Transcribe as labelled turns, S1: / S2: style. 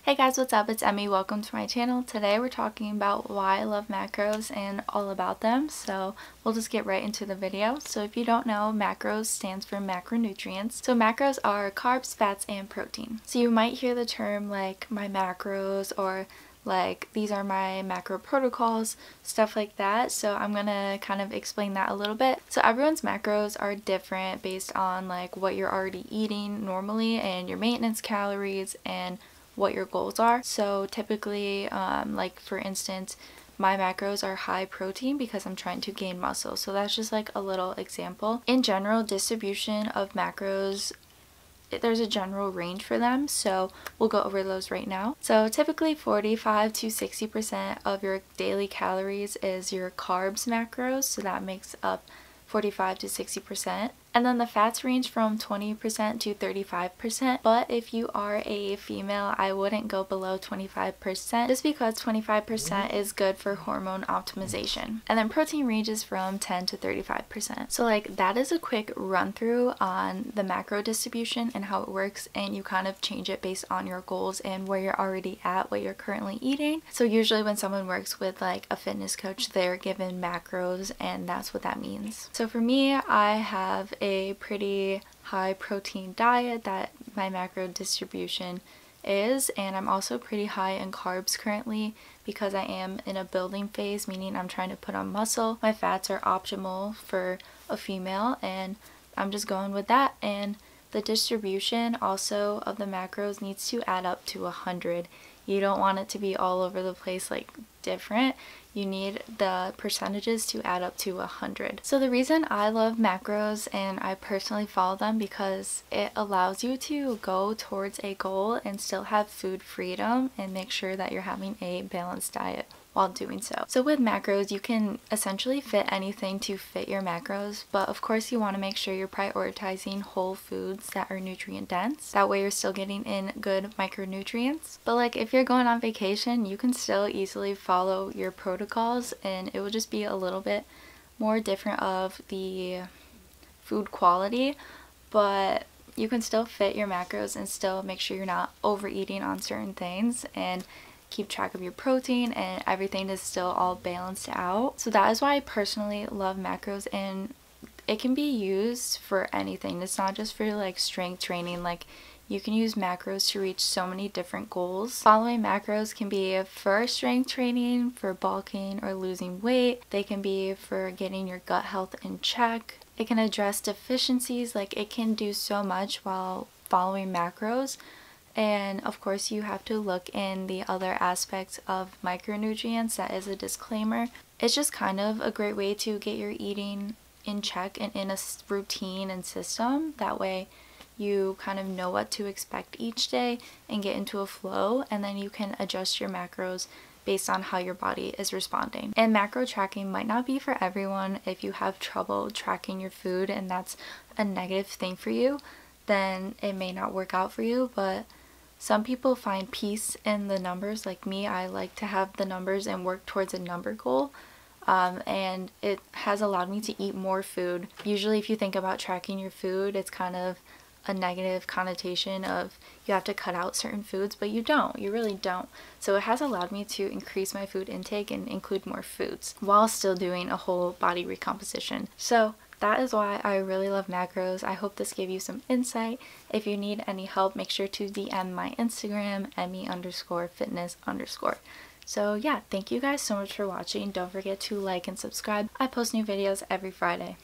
S1: Hey guys, what's up? It's Emmy. Welcome to my channel. Today we're talking about why I love macros and all about them. So we'll just get right into the video. So if you don't know, macros stands for macronutrients. So macros are carbs, fats, and protein. So you might hear the term like my macros or like these are my macro protocols, stuff like that. So I'm gonna kind of explain that a little bit. So everyone's macros are different based on like what you're already eating normally and your maintenance calories and what your goals are. So typically, like for instance, my macros are high protein because I'm trying to gain muscle. So that's just like a little example. In general, distribution of macros, there's a general range for them, so we'll go over those right now. So typically 45 to 60% of your daily calories is your carbs macros, so that makes up 45 to 60%. And then the fats range from 20% to 35%, but if you are a female, I wouldn't go below 25% just because 25% is good for hormone optimization. And then protein ranges from 10 to 35%. So like that is a quick run through on the macro distribution and how it works, and you kind of change it based on your goals and where you're already at, what you're currently eating. So usually when someone works with like a fitness coach, they're given macros, and that's what that means. So for me, I have a pretty high protein diet that my macro distribution is, and I'm also pretty high in carbs currently because I am in a building phase, meaning I'm trying to put on muscle. My fats are optimal for a female, and I'm just going with that. And the distribution also of the macros needs to add up to 100. You don't want it to be all over the place, like different. You need the percentages to add up to 100. So the reason I love macros and I personally follow them because it allows you to go towards a goal and still have food freedom and make sure that you're having a balanced diet while doing so. So with macros, you can essentially fit anything to fit your macros, but of course you want to make sure you're prioritizing whole foods that are nutrient dense. That way you're still getting in good micronutrients. But like if you're going on vacation, you can still easily follow your protocols, and it will just be a little bit more different of the food quality, but you can still fit your macros and still make sure you're not overeating on certain things and keep track of your protein, and everything is still all balanced out. So that is why I personally love macros, and it can be used for anything. It's not just for like strength training. Like you can use macros to reach so many different goals. Following macros can be for strength training, for bulking or losing weight. They can be for getting your gut health in check. It can address deficiencies. Like it can do so much while following macros. And of course you have to look in the other aspects of micronutrients. That is a disclaimer. It's just kind of a great way to get your eating in check and in a routine and system. That way you kind of know what to expect each day and get into a flow, and then you can adjust your macros based on how your body is responding. And macro tracking might not be for everyone. If you have trouble tracking your food and that's a negative thing for you, then it may not work out for you. But some people find peace in the numbers. Like me, I like to have the numbers and work towards a number goal. And it has allowed me to eat more food. Usually if you think about tracking your food, it's kind of a negative connotation of you have to cut out certain foods, but you don't. You really don't. So it has allowed me to increase my food intake and include more foods while still doing a whole body recomposition. So that is why I really love macros. I hope this gave you some insight. If you need any help, make sure to DM my Instagram, Emmie_fitness_. So yeah, thank you guys so much for watching. Don't forget to like and subscribe. I post new videos every Friday.